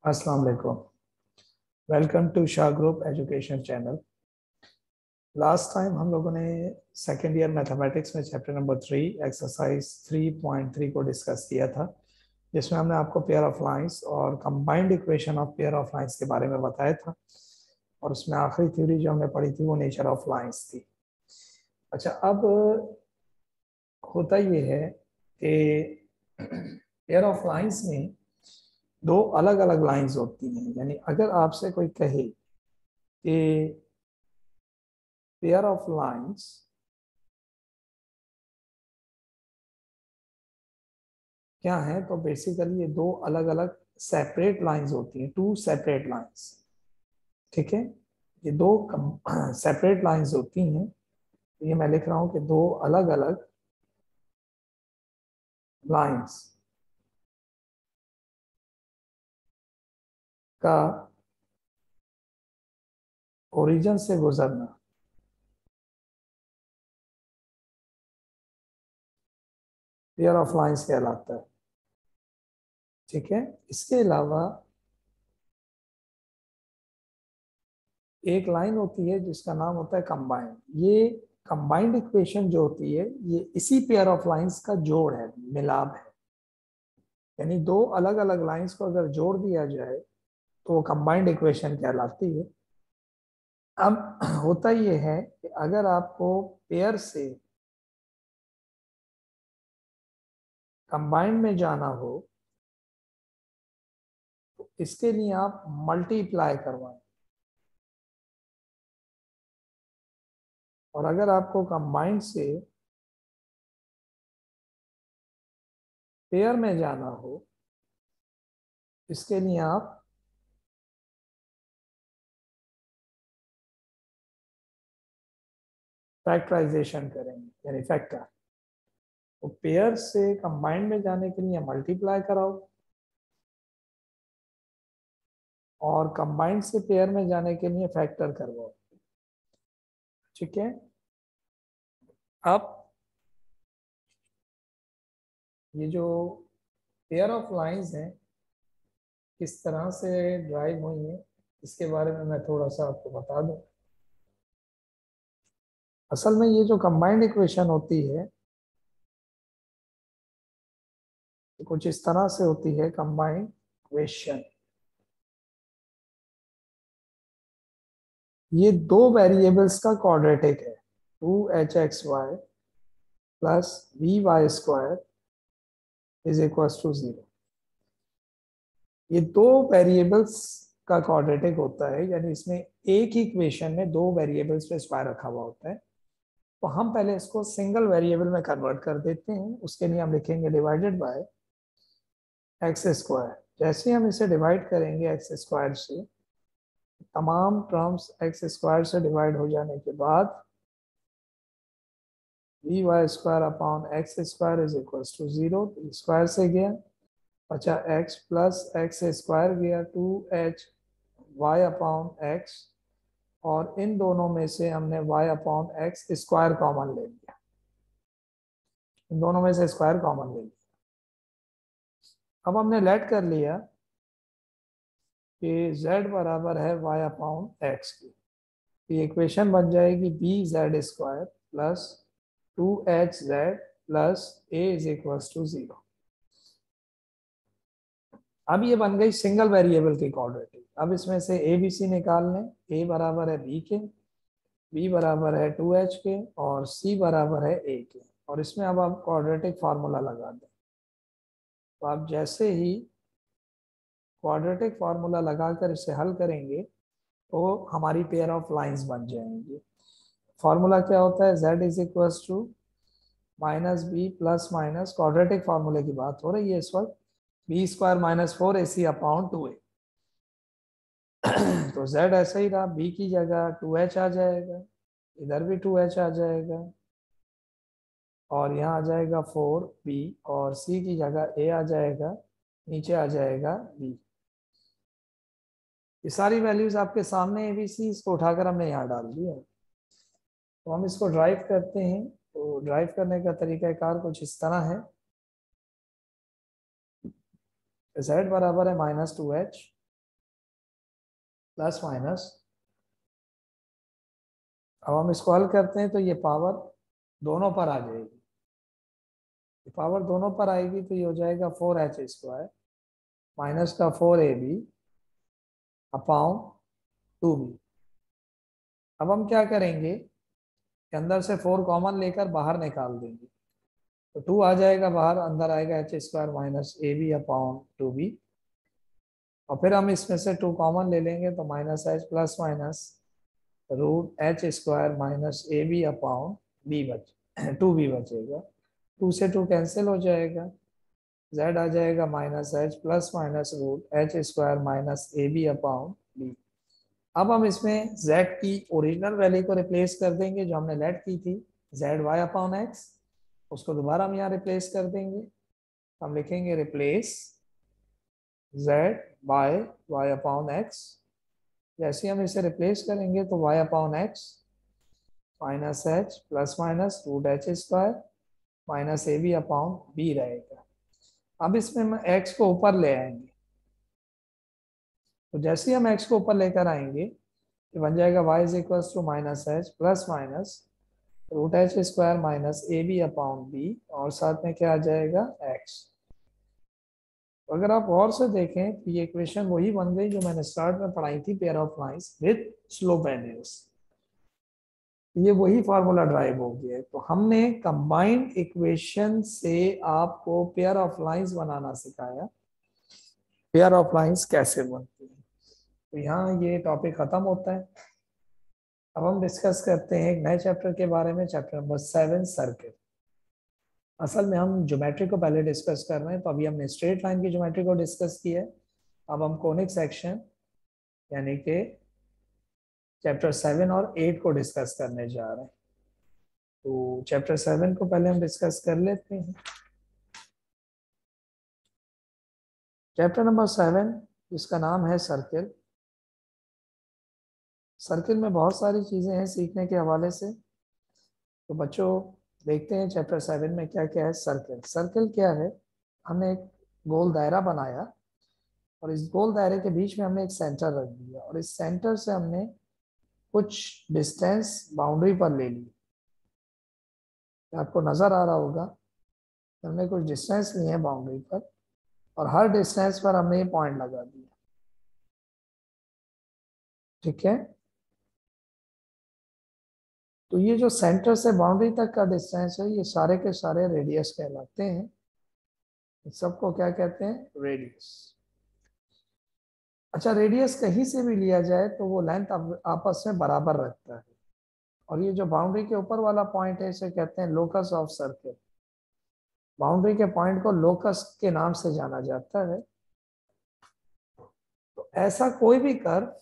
अस्सलाम वालेकुम। Welcome to Shah group education channel. Last time हम लोगों ने सेकेंड ईयर मैथमेटिक्स में चैप्टर नंबर 3 एक्सरसाइज 3.3 को डिस्कस किया था, जिसमें हमने आपको पेयर ऑफ लाइंस और combined equation of pair of lines के बारे में बताया था। और उसमें आखिरी थ्योरी जो हमने पढ़ी थी वो नेचर ऑफ लाइंस थी। अच्छा, अब होता ये है कि पेयर ऑफ लाइंस में दो अलग अलग लाइंस होती हैं। यानी अगर आपसे कोई कहे कि पेयर ऑफ लाइंस क्या है, तो बेसिकली ये दो अलग अलग सेपरेट लाइंस होती हैं, टू सेपरेट लाइंस। ठीक है, ये दो सेपरेट लाइंस होती हैं। ये मैं लिख रहा हूं कि दो अलग अलग लाइंस का ओरिजिन से गुजरना पेयर ऑफ लाइंस कहलाता है। ठीक है, इसके अलावा एक लाइन होती है जिसका नाम होता है कंबाइंड। ये कंबाइंड इक्वेशन जो होती है ये इसी पेयर ऑफ लाइंस का जोड़ है, मिलाप है। यानी दो अलग अलग लाइंस को अगर जोड़ दिया जाए तो वो कंबाइंड इक्वेशन कहलाती है। अब होता ये है कि अगर आपको पेयर से कंबाइंड में जाना हो तो इसके लिए आप मल्टीप्लाई करवाएं, और अगर आपको कंबाइंड से पेयर में जाना हो इसके लिए आप फैक्टराइजेशन करेंगे, यानी फैक्टर। तो पेयर से कंबाइंड में जाने के लिए मल्टीप्लाई कराओ, और कंबाइंड से पेयर में जाने के लिए फैक्टर करवाओ। ठीक है, अब ये जो पेयर ऑफ लाइंस हैं किस तरह से ड्राइव हुई है इसके बारे में मैं थोड़ा सा आपको बता दूं। असल में ये जो कंबाइंड इक्वेशन होती है तो कुछ इस तरह से होती है कंबाइंड इक्वेशन। ये दो वेरिएबल्स का क्वाड्रेटिक है, 2hxy plus vy² is equal to 0। ये दो वेरिएबल्स का क्वाड्रेटिक होता है, यानी इसमें एक ही इक्वेशन में दो वेरिएबल्स पे स्क्वायर रखा हुआ होता है। तो हम पहले इसको सिंगल वेरिएबल में कन्वर्ट कर देते हैं। उसके लिए हम लिखेंगे डिवाइडेड बाय x²। जैसे हम इसे डिवाइड करेंगे x² से, तमाम टर्म्स x² से डिवाइड हो जाने के बाद vy² upon x² is equal to 0। Square से गया, बचा x प्लस x² गया 2h y अपॉन x, और इन दोनों में से हमने y अपॉन x² कॉमन ले लिया। इन दोनों में से स्क्वायर कॉमन ले लिया। अब हमने लेट कर लिया कि z बराबर है y अपॉन x की। ये इक्वेशन बन जाएगी bz² plus 2hz plus a is equal to 0। अब ये बन गई सिंगल वेरिएबल की क्वाड्रेटिक। अब इसमें से a b c निकाल लें। a बराबर है b के, b बराबर है 2h के, और c बराबर है a के। और इसमें अब आप क्वाड्रेटिक फार्मूला लगा दें। तो आप जैसे ही क्वाड्रेटिक फार्मूला लगाकर इसे हल करेंगे तो हमारी पेयर ऑफ लाइंस बन जाएंगी। फार्मूला क्या होता है, z is equal to minus B plus minus, quadratic फार्मूले की बात हो रही है इस वक्त, b² minus 4ac upon 2a। तो z ऐसा ही रहा, b की जगह 2h आ जाएगा, इधर भी 2h आ जाएगा, और यहाँ आ जाएगा 4b, और c की जगह a आ जाएगा, नीचे आ जाएगा b। ये सारी वैल्यूज आपके सामने ABC, इसको उठाकर हमने यहाँ डाल दिया। तो हम इसको ड्राइव करते हैं। तो ड्राइव करने का तरीकाकार कुछ इस तरह है, z बराबर है -2h, प्लस माइनस, अब हम इसको हल करते हैं तो ये पावर दोनों पर आ जाएगी, पावर दोनों पर आएगी तो ये हो जाएगा 4h² माइनस का 4ab अपॉन 2b। अब हम क्या करेंगे कि अंदर से 4 कॉमन लेकर बाहर निकाल देंगे, तो 2 आ जाएगा बाहर, अंदर आएगा h² minus ab upon 2b, और फिर हम इसमें से 2 कॉमन ले लेंगे तो minus h plus minus √h² minus ab upon b 2b बचेगा, 2 से 2 कैंसिल हो जाएगा, z आ जाएगा minus h plus minus √h² minus ab upon b। अब हम इसमें z की ओरिजिनल वैल्यू को रिप्लेस कर देंगे जो हमने लेट की थी zy अपॉन x, उसको दोबारा हम यहाँ रिप्लेस कर देंगे, हम लिखेंगे replace z by y upon x। जैसे हम इसे रिप्लेस करेंगे तो y upon x minus h plus minus √h² minus ab upon b रहेगा। अब इसमें हम x को ऊपर ले आएंगे, तो जैसे ही हम x को ऊपर लेकर आएंगे तो बन जाएगा y is equal to minus h plus minus √h² minus ab upon b, और साथ में क्या आ जाएगा x। अगर आप और से देखें तो ये इक्वेशन वही बन गई जो मैंने स्टार्ट में पढ़ाई थी, pair of lines with slope angles, ये वही फार्मूला ड्राइव हो गया है। तो हमने कंबाइंड इक्वेशन से आपको पेयर ऑफ लाइंस बनाना सिखाया, पेयर ऑफ लाइंस कैसे बनती है। तो यहाँ ये टॉपिक खत्म होता है। अब हम डिस्कस करते हैं एक नए चैप्टर के बारे में, चैप्टर नंबर 7 सर्किल। असल में हम ज्योमेट्री को पहले डिस्कस कर रहे हैं, तो अभी हमने स्ट्रेट लाइन की ज्योमेट्री को डिस्कस किया है, अब हम कोनिक सेक्शन यानी कि चैप्टर 7 और 8 को डिस्कस करने जा रहे हैं। तो चैप्टर 7 को पहले हम डिस्कस कर लेते हैं। चैप्टर नंबर 7 जिसका नाम है सर्किल। सर्किल में बहुत सारी चीजें हैं सीखने के हवाले से, तो बच्चों देखते हैं चैप्टर 7 में क्या क्या है। सर्किल, सर्किल क्या है, हमने एक गोल दायरा बनाया और इस गोल दायरे के बीच में हमने एक सेंटर रख दिया, और इस सेंटर से हमने कुछ डिस्टेंस बाउंड्री पर ले ली। आपको नजर आ रहा होगा, हमने कुछ डिस्टेंस लिए है बाउंड्री पर, और हर डिस्टेंस पर हमने ये पॉइंट लगा दिया, ठीक है। तो ये जो सेंटर से बाउंड्री तक का डिस्टेंस है, ये सारे के सारे रेडियस कहलाते हैं। सबको क्या कहते हैं, रेडियस। अच्छा, रेडियस कहीं से भी लिया जाए तो वो लेंथ आपस में बराबर रखता है, और ये जो बाउंड्री के ऊपर वाला पॉइंट है इसे कहते हैं लोकस ऑफ सर्किल। बाउंड्री के पॉइंट को लोकस के नाम से जाना जाता है। तो ऐसा कोई भी कर्व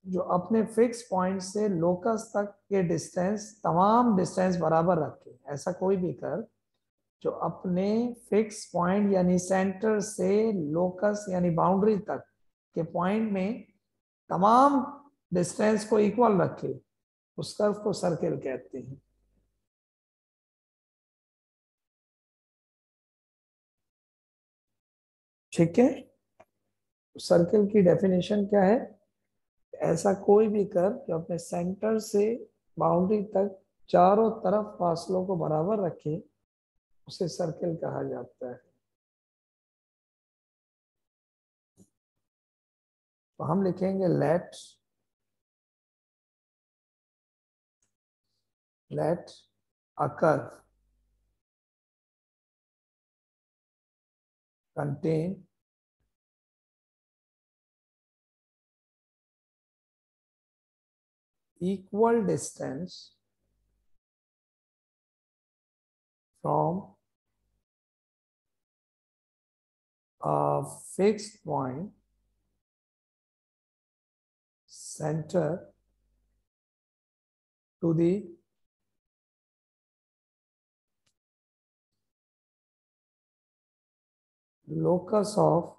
जो अपने फिक्स पॉइंट से लोकस तक के डिस्टेंस, तमाम डिस्टेंस बराबर रखे, ऐसा कोई भी कर्व जो अपने फिक्स पॉइंट यानी सेंटर से लोकस यानी बाउंड्री तक के पॉइंट में तमाम डिस्टेंस को इक्वल रखे, उस कर्व को सर्किल कहते हैं। ठीक है, सर्किल की डेफिनेशन क्या है, ऐसा कोई भी कर्व जो अपने सेंटर से बाउंड्री तक चारों तरफ फासलों को बराबर रखे, उसे सर्किल कहा जाता है। तो हम लिखेंगे let a curve contain equal distance from a fixed point center to the locus of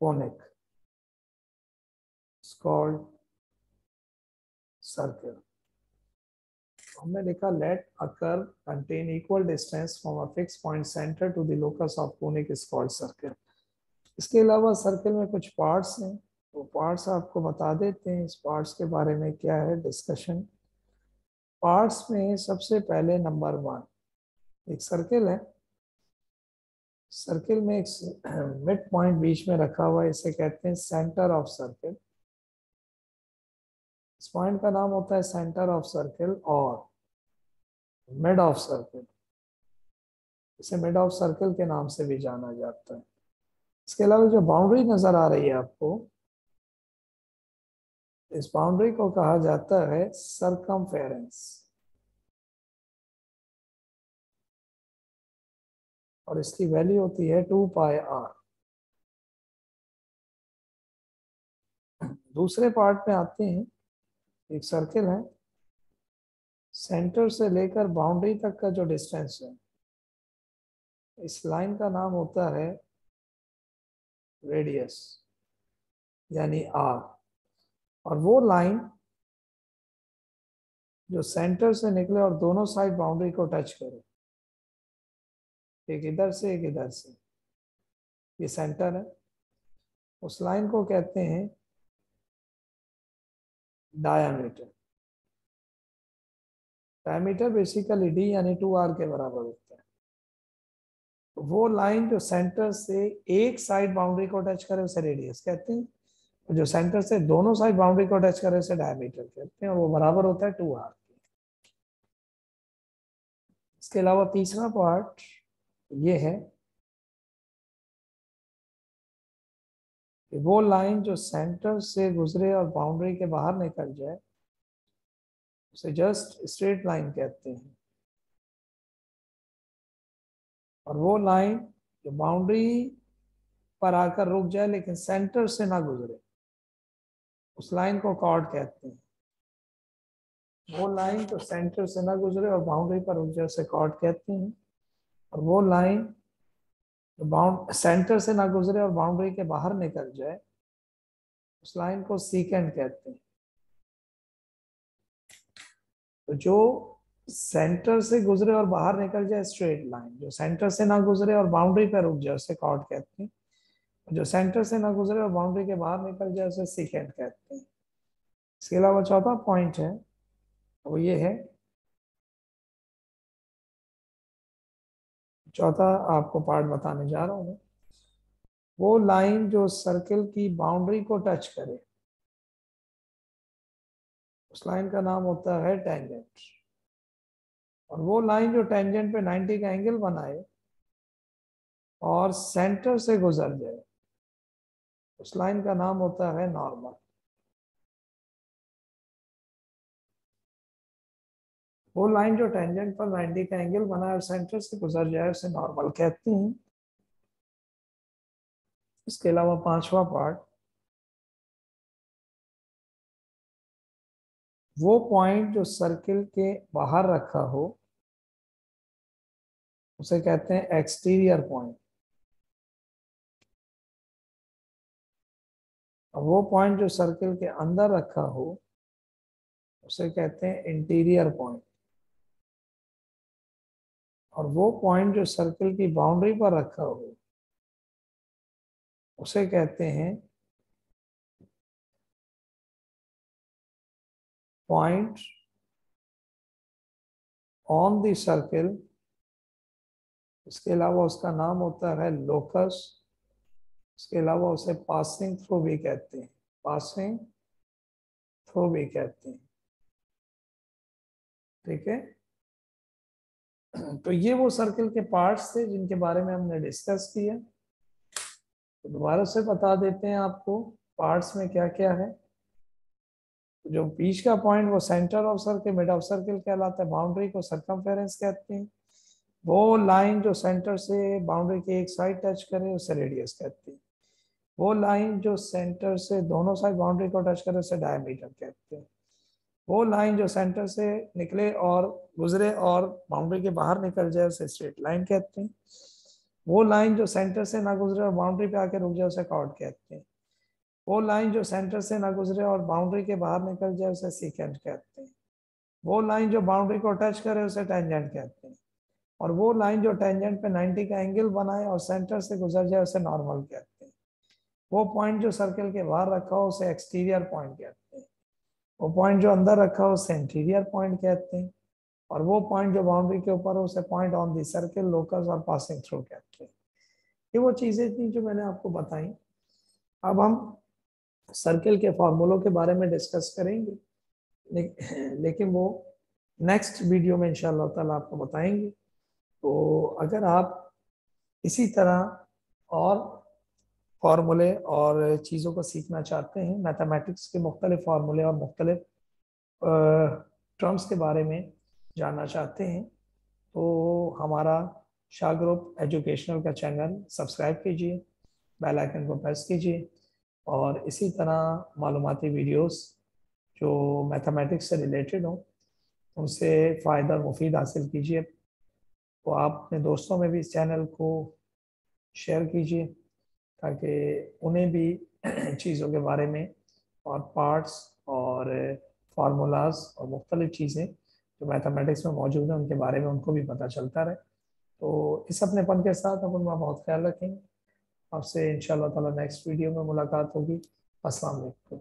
conic. It's called circle. हमने लिखा let a curve contain equal distance from a fixed point center to the locus of conic is called circle. इसके अलावा circle में कुछ parts हैं, वो parts आपको बता देते हैं इस पार्ट्स के बारे में क्या है डिस्कशन। पार्ट्स में सबसे पहले नंबर 1, एक सर्कल है, सर्कल में एक मिड पॉइंट बीच में रखा हुआ है, इसे कहते हैं सेंटर ऑफ सर्कल। इस पॉइंट का नाम होता है सेंटर ऑफ सर्कल और मिड ऑफ सर्कल, इसे मिड ऑफ सर्कल के नाम से भी जाना जाता है। इसके अलावा जो बाउंड्री नजर आ रही है आपको, इस बाउंड्री को कहा जाता है सरकमफेरेंस, और इसकी वैल्यू होती है 2πr। दूसरे पार्ट में आते हैं, एक सर्कल है, सेंटर से लेकर बाउंड्री तक का जो डिस्टेंस है, इस लाइन का नाम होता है रेडियस यानी आर। और वो लाइन जो सेंटर से निकले और दोनों साइड बाउंड्री को टच करे, एक इधर से एक इधर से, ये सेंटर है, उस लाइन को कहते हैं डायामीटर। डायमीटर बेसिकली डी यानी 2r के बराबर होता है। तो वो लाइन जो सेंटर से एक साइड बाउंड्री को टच करे उसे रेडियस कहते हैं, और जो सेंटर से दोनों साइड बाउंड्री को टच करे उसे डायमीटर कहते हैं, और वो बराबर होता है 2r। इसके अलावा तीसरा पार्ट ये है कि वो लाइन जो सेंटर से गुजरे और बाउंड्री के बाहर निकल जाए उसे जस्ट स्ट्रेट लाइन कहते हैं, और वो लाइन जो बाउंड्री पर आकर रुक जाए लेकिन सेंटर से ना गुजरे उस लाइन को कॉर्ड कहते हैं। वो लाइन जो सेंटर से ना गुजरे और बाउंड्री पर रुक जाए उसे कॉर्ड कहते हैं, और वो लाइन जो सेंटर से ना गुजरे और बाउंड्री के बाहर निकल जाए उस लाइन को सीकेंट कहते हैं। तो जो सेंटर से गुजरे और बाहर निकल जाए स्ट्रेट लाइन, जो सेंटर से ना गुजरे और बाउंड्री पर रुक जाए उसे कॉर्ड कहते हैं, जो सेंटर से ना गुजरे और बाउंड्री के बाहर निकल जाए उसे सीकेंट कहते हैं। इसके अलावा चौथा पॉइंट है वो ये है, चौथा आपको पार्ट बताने जा रहा हूं मैं, वो लाइन जो सर्कल की बाउंड्री को टच करे उस लाइन का नाम होता है टेंजेंट, और वो लाइन जो टेंजेंट पे 90 का एंगल बनाए और सेंटर से गुजर जाए उस लाइन का नाम होता है नॉर्मल। वो लाइन जो टेंजेंट पर 90 का एंगल बनाए और सेंटर से गुजर जाए उसे नॉर्मल कहते हैं। इसके अलावा पांचवा पार्ट, वो पॉइंट जो सर्किल के बाहर रखा हो उसे कहते हैं एक्सटीरियर पॉइंट, और वो पॉइंट जो सर्किल के अंदर रखा हो उसे कहते हैं इंटीरियर पॉइंट, और वो पॉइंट जो सर्किल की बाउंड्री पर रखा हो उसे कहते हैं पॉइंट ऑन द सर्किल। इसके अलावा उसका नाम होता है लोकस। इसके अलावा उसे पासिंग थ्रू भी कहते हैं, पासिंग थ्रू भी कहते हैं। ठीक है, तो ये वो सर्किल के पार्ट्स थे जिनके बारे में हमने डिस्कस किया। तो दोबारा से बता देते हैं आपको पार्ट्स में क्या क्या है। जो बीच का पॉइंट वो centre of circle, mid of circle कहलाता है, बाउंड्री को सरकमफेरेंस कहते हैं, वो लाइन जो सेंटर से बाउंड्री के एक साइड टच करे उसे रेडियस कहते हैं, वो लाइन जो सेंटर से दोनों साइड बाउंड्री को टच करे उसे डायमीटर कहते हैं, वो लाइन जो सेंटर से निकले और गुजरे और बाउंड्री के बाहर निकल जाए उसे स्ट्रेट लाइन कहते हैं, वो लाइन जो सेंटर से ना गुजरे और बाउंड्री पे आके रुक जाए उसे कॉर्ड कहते हैं, वो लाइन जो सेंटर से ना गुजरे और बाउंड्री के बाहर निकल जाए उसे सीकेंट कहते हैं, वो लाइन जो बाउंड्री को टच करे उसे टेंजेंट कहते हैं, और वो लाइन जो टेंजेंट पे 90 का एंगल बनाए और सेंटर से गुजर जाए उसे नॉर्मल कहते हैं। वो पॉइंट जो सर्कल के बाहर रखा हो उसे एक्सटीरियर पॉइंट कहते हैं, वो पॉइंट जो अंदर रखा हो उसे इंटीरियर पॉइंट कहते हैं, और वो पॉइंट जो बाउंड्री के ऊपर हो उसे point on the circle, locus और पासिंग थ्रू कहते हैं। ये वो चीजें थी जो मैंने आपको बताई। अब हम सर्कल के फॉर्मूलों के बारे में डिस्कस करेंगे, लेकिन वो नेक्स्ट वीडियो में इंशाल्लाह ताला आपको बताएंगे। तो अगर आप इसी तरह और फार्मूले और चीज़ों को सीखना चाहते हैं, मैथमेटिक्स के मुख्तलिफ फार्मूले और मुख्तलिफ टर्म्स के बारे में जानना चाहते हैं, तो हमारा शाह ग्रुप एजुकेशनल का चैनल सब्सक्राइब कीजिए, बेल आइकन को प्रेस कीजिए, और इसी तरह मालूमाती वीडियोस जो मैथमेटिक्स से रिलेटेड हों उनसे फ़ायदा और मुफीद हासिल कीजिए। तो आप अपने दोस्तों में भी इस चैनल को शेयर कीजिए ताकि उन्हें भी चीज़ों के बारे में और पार्ट्स और फार्मूलाज और मुख्तलिफ चीज़ें जो मैथमेटिक्स में मौजूद हैं उनके बारे में उनको भी पता चलता रहे। तो इस अपनेपन के साथ अपन का बहुत ख्याल रखेंगे। आपसे इंशाल्लाह ताला नेक्स्ट वीडियो में मुलाकात होगी। अस्सलाम वालेकुम।